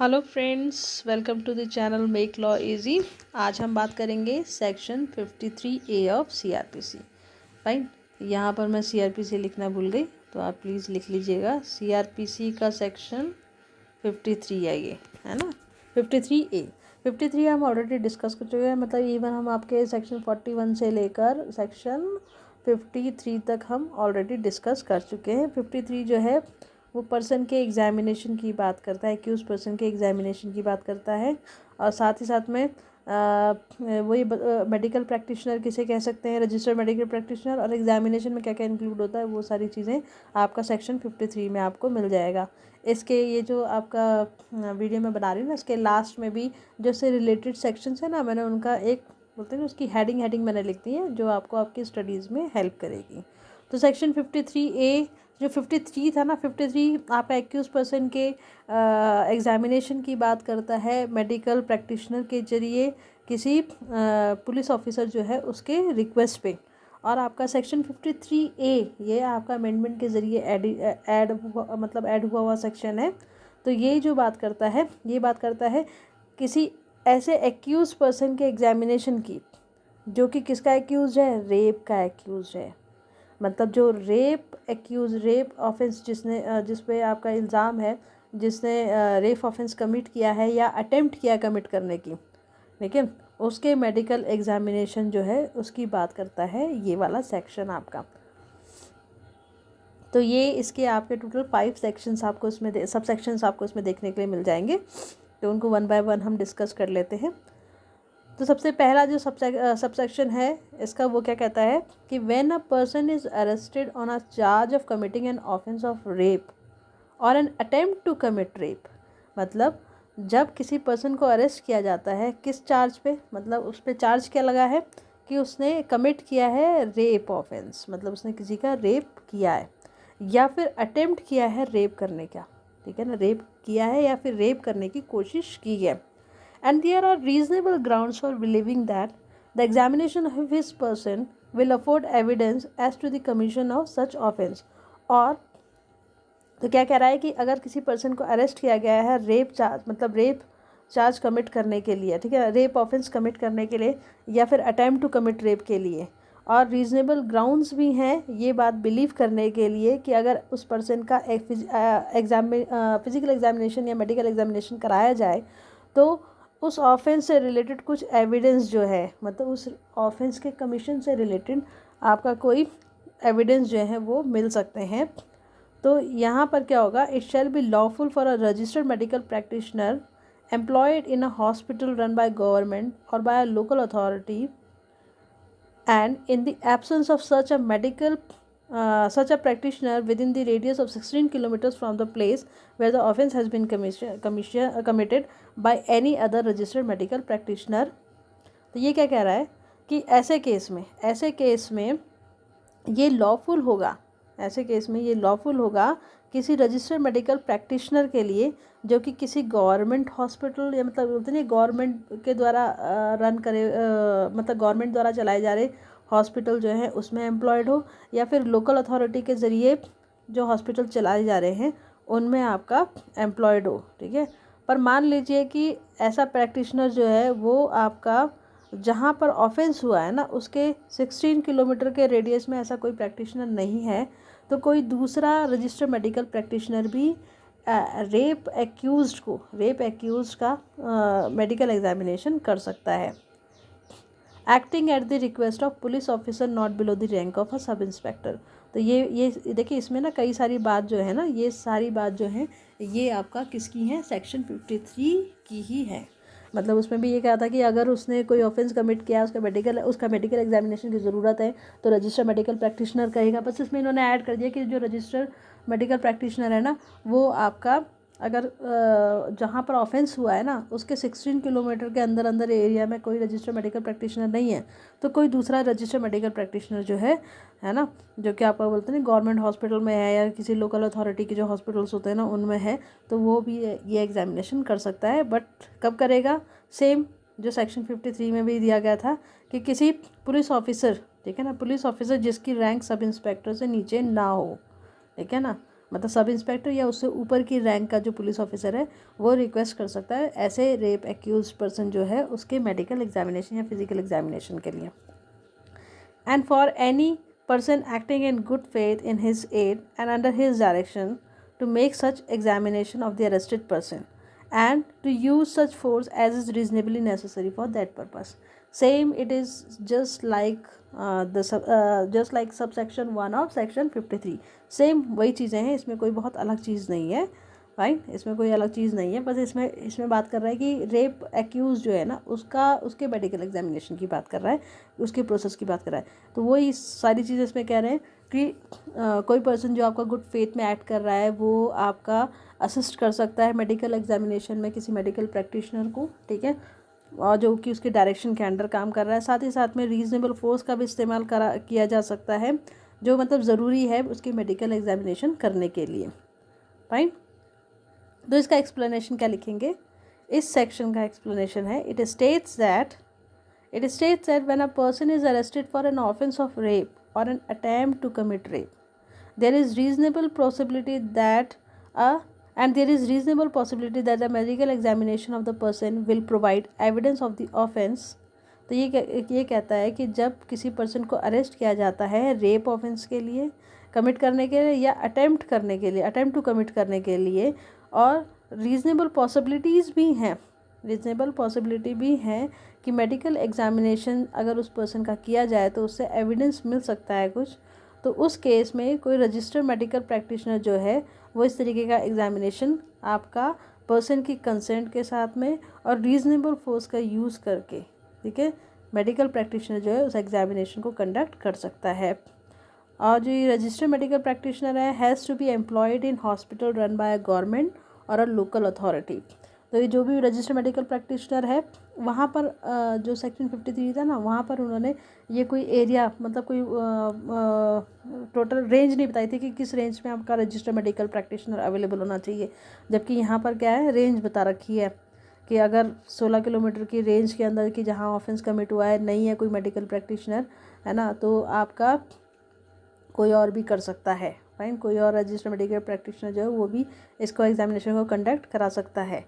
Hello friends, welcome to the channel make law easy. आज हम बात करेंगे section 53A of CrPC. Right, यहाँ पर मैं सीआरपीसी लिखना भूल गई, तो आप प्लीज़ लिख लीजिएगा। सीआरपीसी का सेक्शन 53 है, ये है ना 53A। 53 हम ऑलरेडी डिस्कस कर चुके हैं, मतलब इवन हम आपके सेक्शन 41 से लेकर सेक्शन 53 तक हम ऑलरेडी डिस्कस कर चुके हैं। 53 जो है वो पर्सन के एग्जामिनेशन की बात करता है, कि उस पर्सन के एग्जामिनेशन की बात करता है। और साथ ही साथ में वही मेडिकल प्रैक्टिशनर किसे कह सकते हैं, रजिस्टर्ड मेडिकल प्रैक्टिशनर, और एग्जामिनेशन में क्या क्या इंक्लूड होता है वो सारी चीज़ें आपका सेक्शन 53 में आपको मिल जाएगा। इसके ये जो आपका वीडियो में बना रही हूँ ना, इसके लास्ट में भी जो से रिलेटेड सेक्शंस है ना, मैंने उनका एक बोलते हैं ना उसकी हेडिंग मैंने लिख दी है, जो आपको आपकी स्टडीज़ में हेल्प करेगी। तो सेक्शन 53A जो 53 था ना, 53 आपका एक्यूज पर्सन के एग्जामिनेशन की बात करता है मेडिकल प्रैक्टिशनर के जरिए किसी पुलिस ऑफिसर जो है उसके रिक्वेस्ट पे। और आपका सेक्शन 53A ये आपका अमेंडमेंट के ज़रिए ऐड हुआ हुआ सेक्शन है। तो ये जो बात करता है, ये बात करता है किसी ऐसे एक्यूज पर्सन के एग्जामिनेशन की जो कि किसका एक्यूज है, रेप का एक्यूज है। मतलब जो रेप ऑफेंस जिस पे आपका इल्ज़ाम है, जिसने रेप ऑफेंस कमिट किया है या अटेम्प्ट किया कमिट करने की, लेकिन उसके मेडिकल एग्जामिनेशन जो है उसकी बात करता है ये वाला सेक्शन आपका। तो ये इसके आपके टोटल 5 सेक्शंस आपको इसमें सब सेक्शंस आपको इसमें देखने के लिए मिल जाएंगे। तो उनको 1 बाय 1 हम डिस्कस कर लेते हैं। तो सबसे पहला जो सबसेक्शन है इसका, वो क्या कहता है कि when a person is arrested on a charge of committing an offence of rape और an attempt to commit rape. मतलब जब किसी पर्सन को अरेस्ट किया जाता है किस चार्ज पे, मतलब उस पर चार्ज क्या लगा है कि उसने कमिट किया है रेप ऑफेंस, मतलब उसने किसी का रेप किया है या फिर अटेम्प्ट किया है रेप करने का, ठीक है ना, रेप किया है या फिर रेप करने की कोशिश की है। And there are reasonable grounds for believing that the examination of his person will afford evidence as to the commission of such offense। और तो क्या कह रहा है कि अगर किसी पर्सन को अरेस्ट किया गया है रेप चार्ज, मतलब रेप चार्ज कमिट करने के लिए, ठीक है, रेप ऑफेंस कमिट करने के लिए या फिर अटैम्प्ट टू कमिट रेप के लिए, और रीजनेबल ग्राउंड्स भी हैं ये बात बिलीव करने के लिए कि अगर उस पर्सन का फिजिकल एग्जामिनेशन या मेडिकल एग्जामिनेशन कराया जाए तो उस ऑफेंस से रिलेटेड कुछ एविडेंस जो है, मतलब उस ऑफेंस के कमीशन से रिलेटेड आपका कोई एविडेंस जो है वो मिल सकते हैं। तो यहाँ पर क्या होगा, it shall be lawful for a registered medical practitioner employed in a hospital run by government और by a local authority and in the absence of such a practitioner within the radius of 16 kilometers from the place where the offence has been committed by any other registered medical practitioner। तो ये क्या कह रहा है कि ऐसे case में ये लॉफुल होगा, ऐसे केस में ये लॉफुल होगा किसी रजिस्टर्ड मेडिकल प्रैक्टिशनर के लिए जो कि किसी गवर्नमेंट हॉस्पिटल या मतलब बोलते नहीं गवर्नमेंट के द्वारा रन करे, मतलब गवर्नमेंट द्वारा चलाए जा रहे हॉस्पिटल जो है उसमें एम्प्लॉयड हो, या फिर लोकल अथॉरिटी के ज़रिए जो हॉस्पिटल चलाए जा रहे हैं उनमें आपका एम्प्लॉयड हो, ठीक है। पर मान लीजिए कि ऐसा प्रैक्टिशनर जो है वो आपका जहाँ पर ऑफेंस हुआ है ना उसके 16 किलोमीटर के रेडियस में ऐसा कोई प्रैक्टिशनर नहीं है, तो कोई दूसरा रजिस्टर्ड मेडिकल प्रैक्टिशनर भी रेप एक्यूज्ड का मेडिकल एग्जामिनेशन कर सकता है, acting at the request of police officer not below the rank of a sub inspector. तो ये देखिए इसमें ना कई सारी बात जो है ना, ये सारी बात जो है ये आपका किसकी है, सेक्शन 53 की ही है। मतलब उसमें भी ये कहा था कि अगर उसने कोई ऑफेंस कमिट किया उसका मेडिकल एग्जामिनेशन की ज़रूरत है तो रजिस्टर्ड मेडिकल प्रैक्टिशनर कहेगा। बस इसमें इन्होंने ऐड कर दिया कि जो रजिस्टर्ड मेडिकल प्रैक्टिशनर है ना वो आपका अगर जहाँ पर ऑफेंस हुआ है ना उसके 16 किलोमीटर के अंदर एरिया में कोई रजिस्टर्ड मेडिकल प्रैक्टिशनर नहीं है, तो कोई दूसरा रजिस्टर्ड मेडिकल प्रैक्टिशनर जो है ना, जो कि आपको बोलते हैं गवर्नमेंट हॉस्पिटल में है या किसी लोकल अथॉरिटी के जो हॉस्पिटल्स होते हैं ना उनमें है, तो वो भी ये एग्जामिनेशन कर सकता है। बट कब करेगा, सेम जो सेक्शन 53 में भी दिया गया था कि किसी पुलिस ऑफिसर, ठीक है ना, पुलिस ऑफिसर जिसकी रैंक सब इंस्पेक्टर से नीचे ना हो, ठीक है ना, मतलब सब इंस्पेक्टर या उससे ऊपर की रैंक का जो पुलिस ऑफिसर है वो रिक्वेस्ट कर सकता है ऐसे रेप एक्यूज पर्सन जो है उसके मेडिकल एग्जामिनेशन या फिजिकल एग्जामिनेशन के लिए। And for any person acting in good faith in his aid and under his direction to make such examination of the arrested person and to use such force as is reasonably necessary for that purpose. Same it is just like just like subsection 1 of section 53. Same वही चीज़ें हैं, इसमें कोई बहुत अलग चीज़ नहीं है, right. इसमें कोई अलग चीज़ नहीं है, बस इसमें बात कर रहा है कि रेप एक्यूज जो है ना उसके मेडिकल एग्जामिनेशन की बात कर रहा है, उसके प्रोसेस की बात कर रहा है। तो वही सारी चीज़ें इसमें कह रहे हैं कि कोई पर्सन जो आपका गुड फेथ में एक्ट कर रहा है वो आपका असिस्ट कर सकता है मेडिकल एग्जामिनेशन में किसी मेडिकल प्रैक्टिशनर को, ठीक है, और जो कि उसके डायरेक्शन के अंडर काम कर रहा है। साथ ही साथ में रीजनेबल फोर्स का भी इस्तेमाल किया जा सकता है जो मतलब ज़रूरी है उसकी मेडिकल एग्जामिनेशन करने के लिए, फाइन। तो इसका एक्सप्लेनेशन क्या लिखेंगे, इस सेक्शन का एक्सप्लेनेशन है, it states that when a person is arrested for an offense of rape or an attempt to commit rape, there is reasonable possibility that a medical examination of the person will provide evidence of the offense. तो ये कहता है कि जब किसी person को arrest किया जाता है रेप ऑफेंस के लिए कमिट करने के लिए या अटेम्प्ट टू कमिट करने के लिए, और रीज़नेबल पॉसिबिलिटी भी हैं कि मेडिकल एग्जामिनेशन अगर उस पर्सन का किया जाए तो उससे एविडेंस मिल सकता है कुछ, तो उस केस में कोई रजिस्टर्ड मेडिकल प्रैक्टिशनर जो है वो इस तरीके का एग्जामिनेशन आपका पर्सन की कंसेंट के साथ में और रीज़नेबल फोर्स का यूज़ करके, ठीक है, मेडिकल प्रैक्टिशनर जो है उस एग्जामिनेशन को कंडक्ट कर सकता है। और जो ये रजिस्टर्ड मेडिकल प्रैक्टिशनर है has to be employed in hospital run by a government और अ लोकल अथॉरिटी। तो ये जो भी रजिस्टर्ड मेडिकल प्रैक्टिशनर है वहाँ पर जो सेक्शन 53 था ना, वहाँ पर उन्होंने ये कोई एरिया मतलब कोई टोटल रेंज नहीं बताई थी कि किस रेंज में आपका रजिस्टर्ड मेडिकल प्रैक्टिशनर अवेलेबल होना चाहिए, जबकि यहाँ पर क्या है, रेंज बता रखी है कि अगर 16 किलोमीटर की रेंज के अंदर की जहाँ ऑफेंस कमिट हुआ है नहीं है कोई मेडिकल प्रैक्टिशनर, है ना, तो आपका कोई और भी कर सकता है, फाइन, कोई और रजिस्टर्ड मेडिकल प्रैक्टिशनर जो है वो भी इसको एग्जामिनेशन को कंडक्ट करा सकता है।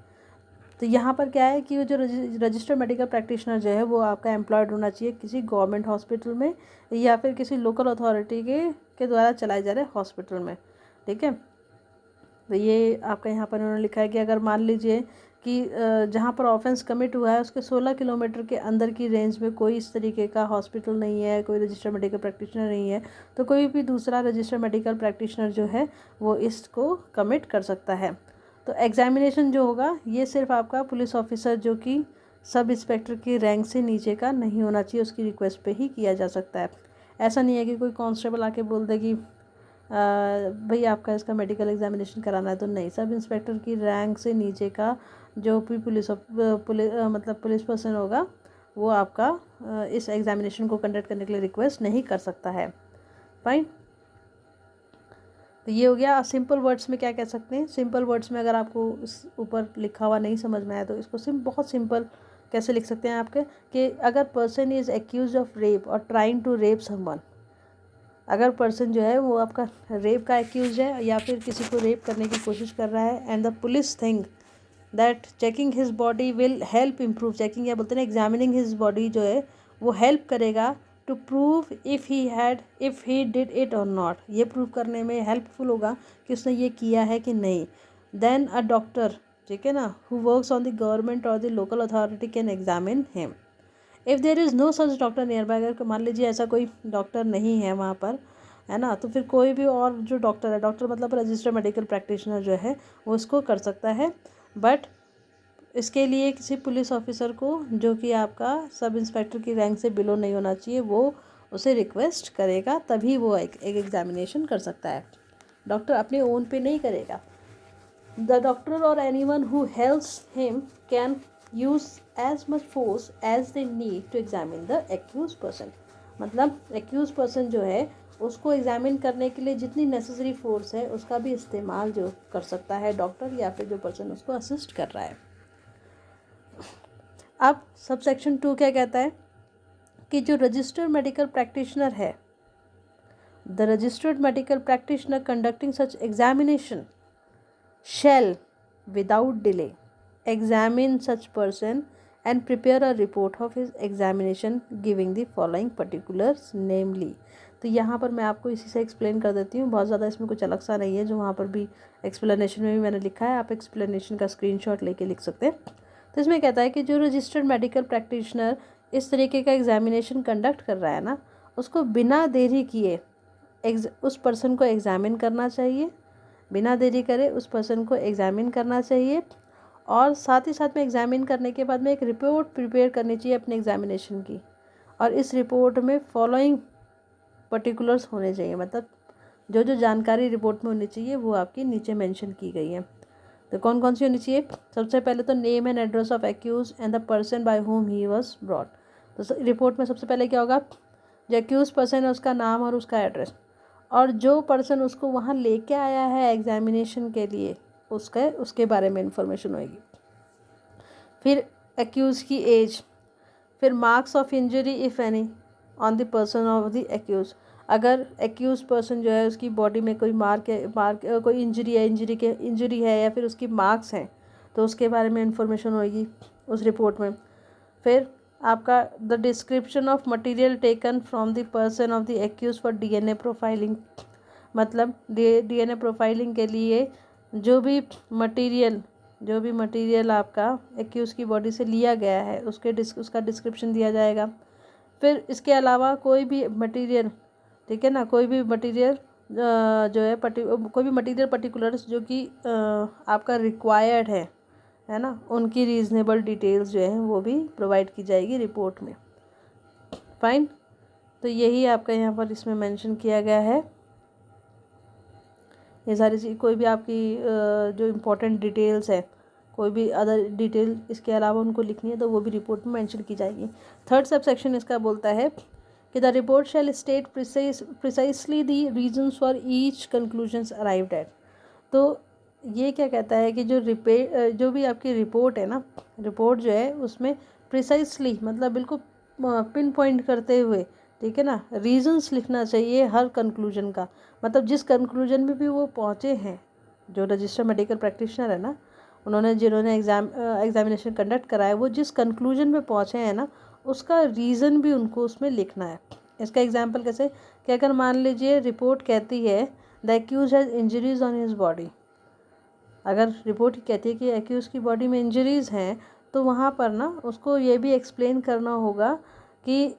तो यहाँ पर क्या है कि वो जो रजिस्टर्ड मेडिकल प्रैक्टिशनर जो है वो आपका एम्प्लॉयड होना चाहिए किसी गवर्नमेंट हॉस्पिटल में या फिर किसी लोकल अथॉरिटी के द्वारा चलाए जा रहे हॉस्पिटल में, ठीक है। तो ये आपका यहाँ पर उन्होंने लिखा है कि अगर मान लीजिए कि जहाँ पर ऑफेंस कमिट हुआ है उसके 16 किलोमीटर के अंदर की रेंज में कोई इस तरीके का हॉस्पिटल नहीं है, कोई रजिस्टर्ड मेडिकल प्रैक्टिशनर नहीं है, तो कोई भी दूसरा रजिस्टर्ड मेडिकल प्रैक्टिशनर जो है वो इसको कमिट कर सकता है। तो एग्जामिनेशन जो होगा ये सिर्फ आपका पुलिस ऑफिसर जो कि सब इंस्पेक्टर की रैंक से नीचे का नहीं होना चाहिए उसकी रिक्वेस्ट पे ही किया जा सकता है। ऐसा नहीं है कि कोई कांस्टेबल आके बोल दे कि भाई आपका इसका मेडिकल एग्जामिनेशन कराना है, तो नहीं, सब इंस्पेक्टर की रैंक से नीचे का जो भी पुलिस पर्सन होगा वो आपका इस एग्जामिनेशन को कंडक्ट करने के लिए रिक्वेस्ट नहीं कर सकता है, फाइन। तो ये हो गया। सिंपल वर्ड्स में क्या कह सकते हैं, सिंपल वर्ड्स में अगर आपको इस ऊपर लिखा हुआ नहीं समझ में आया तो इसको बहुत सिंपल कैसे लिख सकते हैं आपके कि अगर person is accused of rape और ट्राइंग टू रेप समवन, अगर पर्सन जो है वो आपका रेप का एक्यूज है या फिर किसी को रेप करने की कोशिश कर रहा है and the police think that checking his body will help improve, checking या बोलते हैं एग्जामिनिंग हिज बॉडी जो है वो हेल्प करेगा to prove if he did it और नॉट, ये प्रूव करने में हेल्पफुल होगा कि उसने ये किया है कि नहीं। देन अ डॉक्टर, ठीक है ना, who works on the government और the local authority can examine him. If there is no such doctor nearby, अगर मान लीजिए ऐसा कोई डॉक्टर नहीं है वहाँ पर, है ना, तो फिर कोई भी और जो डॉक्टर है, डॉक्टर मतलब रजिस्टर्ड मेडिकल प्रैक्टिशनर जो है वो उसको कर सकता है, बट इसके लिए किसी पुलिस ऑफिसर को जो कि आपका सब इंस्पेक्टर की रैंक से बिलो नहीं होना चाहिए वो उसे रिक्वेस्ट करेगा, तभी वो एक एग्जामिनेशन कर सकता है, डॉक्टर अपने ओन पे नहीं करेगा। द डॉक्टर और anyone who helps him can use as much force as they need to examine the accused person, मतलब एक्यूज पर्सन जो है उसको एग्जामिन करने के लिए जितनी नेसेसरी फोर्स है उसका भी इस्तेमाल जो कर सकता है डॉक्टर या फिर जो पर्सन उसको असिस्ट कर रहा है। अब सब सेक्शन 2 क्या कहता है कि जो रजिस्टर्ड मेडिकल प्रैक्टिशनर है the registered medical practitioner conducting such examination shall without delay examine such person and prepare a report of his examination giving the following particulars namely। तो यहाँ पर मैं आपको इसी से एक्सप्लेन कर देती हूँ, बहुत ज़्यादा इसमें कुछ अलग सा नहीं है, जो वहाँ पर भी एक्सप्लेनेशन में भी मैंने लिखा है, आप एक्सप्लेनेशन का स्क्रीनशॉट लेके लिख सकते हैं। तो इसमें कहता है कि जो रजिस्टर्ड मेडिकल प्रैक्टिशनर इस तरीके का एग्जामिनेशन कंडक्ट कर रहा है ना, उसको बिना देरी किए उस पर्सन को एग्जामिन करना चाहिए, बिना देरी करे उस पर्सन को एग्जामिन करना चाहिए, और साथ ही साथ में एग्जामिन करने के बाद में एक रिपोर्ट प्रिपेयर करनी चाहिए अपने एग्जामिनेशन की, और इस रिपोर्ट में फॉलोइंग पर्टिकुलर्स होने चाहिए, मतलब जो जो जानकारी रिपोर्ट में होनी चाहिए वो आपकी नीचे मेंशन की गई है। तो कौन कौन सी होनी चाहिए? सबसे पहले तो name and address of accused and the person by whom he was brought. तो रिपोर्ट में सबसे पहले क्या होगा? जो एक्यूज पर्सन है उसका नाम और उसका एड्रेस, और जो पर्सन उसको वहाँ लेके आया है एग्जामिनेशन के लिए उसके बारे में इंफॉर्मेशन होएगी। फिर एक्यूज़ की एज, फिर marks of injury if any on the person of the accuse. अगर एक्यूज़ पर्सन जो है उसकी बॉडी में कोई कोई इंजरी है या फिर उसकी मार्क्स हैं तो उसके बारे में इंफॉर्मेशन होएगी उस रिपोर्ट में। फिर आपका the description of material taken from the person of the accused for DNA profiling, मतलब डीएनए प्रोफाइलिंग के लिए जो भी मटेरियल आपका एक्यूज की बॉडी से लिया गया है उसका डिस्क्रिप्शन दिया जाएगा। फिर इसके अलावा कोई भी मटेरियल, ठीक है ना, कोई भी मटेरियल जो है कोई भी मटेरियल पर्टिकुलर्स जो कि आपका रिक्वायर्ड है ना, उनकी रीज़नेबल डिटेल्स जो है वो भी प्रोवाइड की जाएगी रिपोर्ट में। फाइन, तो यही आपका यहाँ पर इसमें मेंशन किया गया है। ये सारी चीज़, कोई भी आपकी जो इम्पोर्टेंट डिटेल्स है, कोई भी अदर डिटेल इसके अलावा उनको लिखनी है तो वो भी रिपोर्ट में मेंशन की जाएगी। थर्ड सब सेक्शन इसका बोलता है कि the report shell state precisely the reasons for each conclusions arrived at. तो ये क्या कहता है कि जो भी आपकी रिपोर्ट है ना, रिपोर्ट जो है उसमें प्रिसाइसली मतलब बिल्कुल पिन पॉइंट करते हुए, ठीक है ना, रीजंस लिखना चाहिए हर कंक्लूजन का। मतलब जिस कंक्लूजन में भी वो पहुँचे हैं, जो रजिस्टर्ड मेडिकल प्रैक्टिशनर है ना, जिन्होंने एग्जामिनेशन कंडक्ट कराया, वो जिस कंक्लूजन में पहुँचे हैं ना उसका रीज़न भी उनको उसमें लिखना है। इसका एग्जाम्पल कैसे कि अगर मान लीजिए रिपोर्ट कहती है the accused has injuries on his body, अगर रिपोर्ट कहती है कि एक्यूज की बॉडी में इंजरीज़ हैं तो वहाँ पर ना उसको ये भी एक्सप्लेन करना होगा कि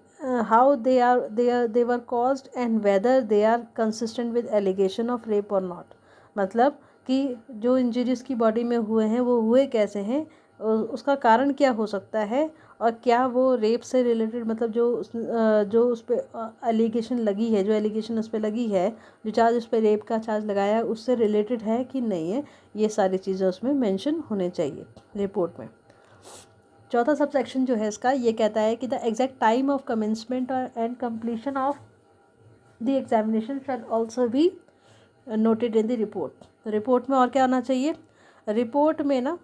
how they were caused and whether they are consistent with allegation of rape और नॉट। मतलब कि जो इंजरीज़ की बॉडी में हुए हैं वो हुए कैसे हैं, उसका कारण क्या हो सकता है, और क्या वो रेप से रिलेटेड, मतलब जो उस पर एलिगेशन लगी है, जो एलिगेशन उस पर लगी है, जो चार्ज उस पर रेप का चार्ज लगाया है उससे रिलेटेड है कि नहीं है, ये सारी चीज़ें उसमें मेंशन होने चाहिए रिपोर्ट में। चौथा सब सेक्शन जो है इसका ये कहता है कि the exact time of commencement and completion of the examination shall also be noted in the report. तो रिपोर्ट में और क्या आना चाहिए? रिपोर्ट में ना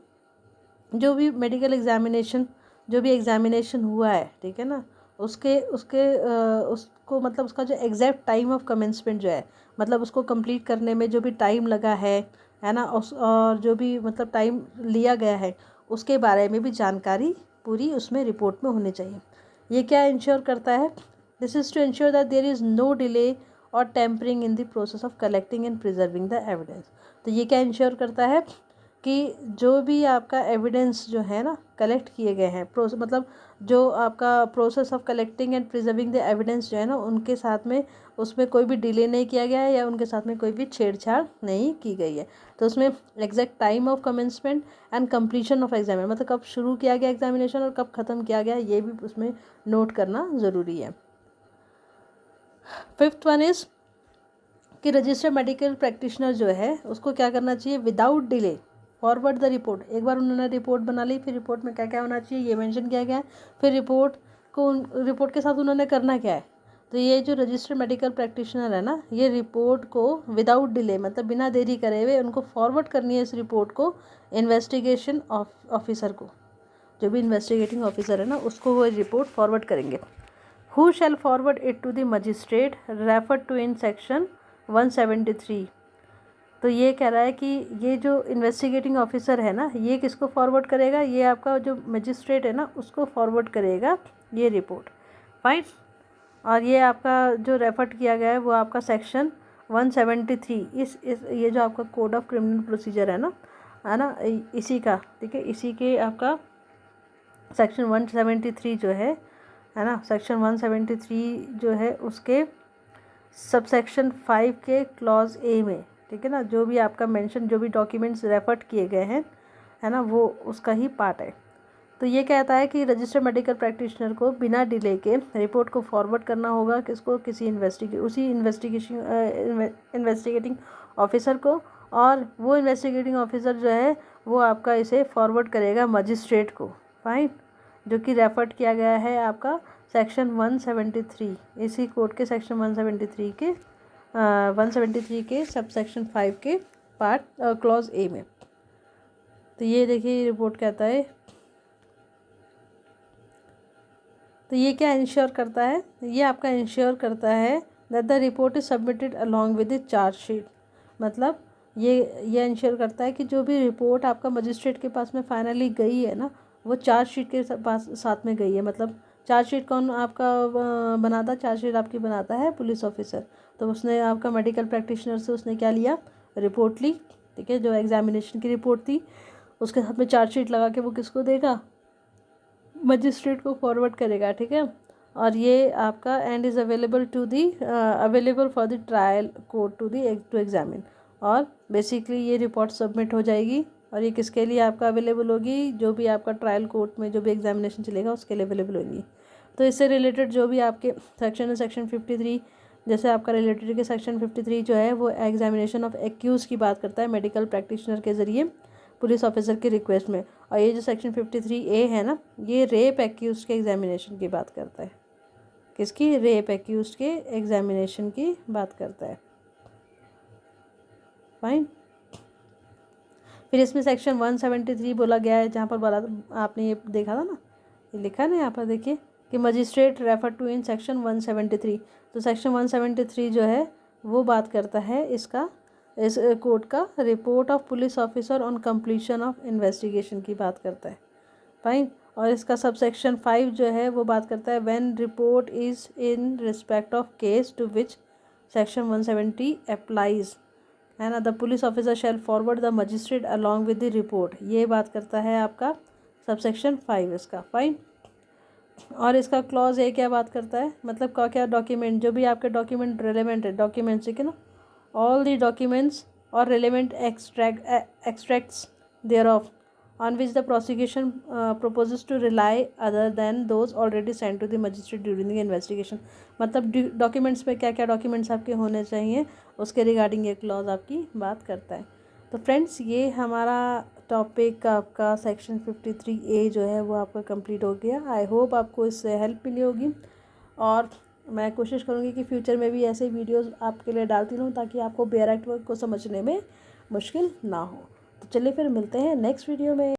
जो भी मेडिकल एग्जामिनेशन हुआ है, ठीक है ना, उसको मतलब उसका जो एग्जैक्ट टाइम ऑफ कमेंसमेंट जो है, मतलब उसको कंप्लीट करने में जो भी टाइम लगा है ना, और जो भी मतलब टाइम लिया गया है उसके बारे में भी जानकारी पूरी उसमें रिपोर्ट में होनी चाहिए। ये क्या इंश्योर करता है? This is to ensure that there is no delay और tampering in the process of collecting and preserving the evidence. तो ये क्या इंश्योर करता है कि जो भी आपका एविडेंस जो है ना कलेक्ट किए गए हैं, मतलब जो आपका process of collecting and preserving the evidence जो है ना, उनके साथ में उसमें कोई भी डिले नहीं किया गया है या उनके साथ में कोई भी छेड़छाड़ नहीं की गई है। तो उसमें exact time of commencement and completion of examination, मतलब कब शुरू किया गया एग्जामिनेशन और कब ख़त्म किया गया, ये भी उसमें नोट करना ज़रूरी है। फिफ्थ वन इज़ कि रजिस्टर्ड मेडिकल प्रैक्टिशनर जो है उसको क्या करना चाहिए? Without delay forward the report. एक बार उन्होंने रिपोर्ट बना ली, फिर रिपोर्ट में क्या क्या होना चाहिए ये मेंशन किया गया है। फिर रिपोर्ट के साथ उन्होंने करना क्या है? तो ये जो रजिस्टर्ड मेडिकल प्रैक्टिशनर है ना, ये रिपोर्ट को विदाउट डिले मतलब बिना देरी करे हुए उनको फॉरवर्ड करनी है इस रिपोर्ट को इन्वेस्टिगेशन ऑफिसर को। जो भी इन्वेस्टिगेटिंग ऑफिसर है ना उसको वो रिपोर्ट फॉरवर्ड करेंगे। Who shall forward it to the magistrate refer to in section 173। तो ये कह रहा है कि ये जो इन्वेस्टिगेटिंग ऑफिसर है ना, ये किसको फॉरवर्ड करेगा, ये आपका जो मजिस्ट्रेट है ना उसको फॉरवर्ड करेगा ये रिपोर्ट। फाइन। और ये आपका जो रेफर किया गया है वो आपका सेक्शन 173 इस ये जो आपका कोड ऑफ क्रिमिनल प्रोसीजर है ना इसी का, ठीक है, इसी के आपका सेक्शन 173 जो है ना, सेक्शन 173 जो है उसके सब सेक्शन 5 के क्लॉज ए में, ठीक है ना, जो भी आपका मेंशन, जो भी डॉक्यूमेंट्स रेफर किए गए हैं है ना, वो उसका ही पार्ट है। तो ये कहता है कि रजिस्टर्ड मेडिकल प्रैक्टिशनर को बिना डिले के रिपोर्ट को फॉरवर्ड करना होगा किसको, किसी इन्वेस्टिगेटिंग ऑफिसर को, और वो इन्वेस्टिगेटिंग ऑफिसर जो है वो आपका इसे फॉरवर्ड करेगा मजिस्ट्रेट को। फाइन। जो कि रेफर किया गया है आपका सेक्शन 173, इसी कोड के सेक्शन 173 के सब सेक्शन 5 के पार्ट क्लॉज ए में। तो ये देखिए रिपोर्ट कहता है, तो ये क्या इंश्योर करता है, ये आपका इंश्योर करता है that the report is submitted along with the chargesheet. मतलब ये इंश्योर करता है कि जो भी रिपोर्ट आपका मजिस्ट्रेट के पास में फाइनली गई है ना, वो चार्जशीट के पास साथ में गई है। मतलब चार्जशीट कौन आपका बनाता, चार्जशीट आपकी बनाता है पुलिस ऑफिसर। तो उसने आपका मेडिकल प्रैक्टिशनर से उसने क्या लिया, रिपोर्ट ली, ठीक है, जो एग्जामिनेशन की रिपोर्ट थी, उसके साथ में चार्जशीट लगा के वो किसको देगा, मजिस्ट्रेट को फॉरवर्ड करेगा, ठीक है। और ये आपका and is available for the trial court to examine. और बेसिकली ये रिपोर्ट सबमिट हो जाएगी, और ये किसके लिए आपका अवेलेबल होगी, जो भी आपका ट्रायल कोर्ट में जो भी एग्जामिनेशन चलेगा उसके लिए अवेलेबल होगी। तो इससे रिलेटेड जो भी आपके सेक्शन है, सेक्शन 53, जैसे आपका रिलेटेड के सेक्शन 53 जो है वो एग्जामिनेशन ऑफ एक्यूज़ की बात करता है मेडिकल प्रैक्टिशनर के ज़रिए पुलिस ऑफिसर की रिक्वेस्ट में। और ये जो सेक्शन 53A है ना, ये रेप एक्यूज़ के एग्जामिनेशन की बात करता है। किसकी, रेप एक्यूज़ के एग्जामिनेशन की बात करता है। फाइन। फिर इसमें सेक्शन 173 बोला गया है, जहाँ पर बोला आपने ये देखा था ना, ये लिखा ना यहाँ पर देखिए कि magistrate refer to in section 173। तो सेक्शन 173 जो है वो बात करता है इसका, इस कोर्ट का report of police officer on completion of investigation की बात करता है। फाइन। और इसका सब सेक्शन 5 जो है वो बात करता है when report is in respect of case to which section 170 applies, है ना, the police officer shall forward the magistrate along with the report. ये बात करता है आपका सब सेक्शन 5 इसका। फाइन। और इसका क्लॉज ए क्या बात करता है, मतलब क्या डॉक्यूमेंट, जो भी आपके डॉक्यूमेंट रेलेवेंट है, डॉक्यूमेंट्स, ठीक है ना, all the documents or relevant extracts thereof on which the prosecution proposes to rely other than those already sent to the magistrate during the investigation। मतलब डॉक्यूमेंट्स पे क्या क्या डॉक्यूमेंट्स आपके होने चाहिए उसके रिगार्डिंग ये क्लॉज आपकी बात करता है। तो फ्रेंड्स ये हमारा टॉपिक आपका सेक्शन 53A जो है वो आपका कंप्लीट हो गया। आई होप आपको इससे हेल्प मिली होगी, और मैं कोशिश करूँगी कि फ्यूचर में भी ऐसे वीडियोस आपके लिए डालती रहूँ ताकि आपको बेयर एक्ट वर्क को समझने में मुश्किल ना हो। तो चलिए फिर मिलते हैं नेक्स्ट वीडियो में।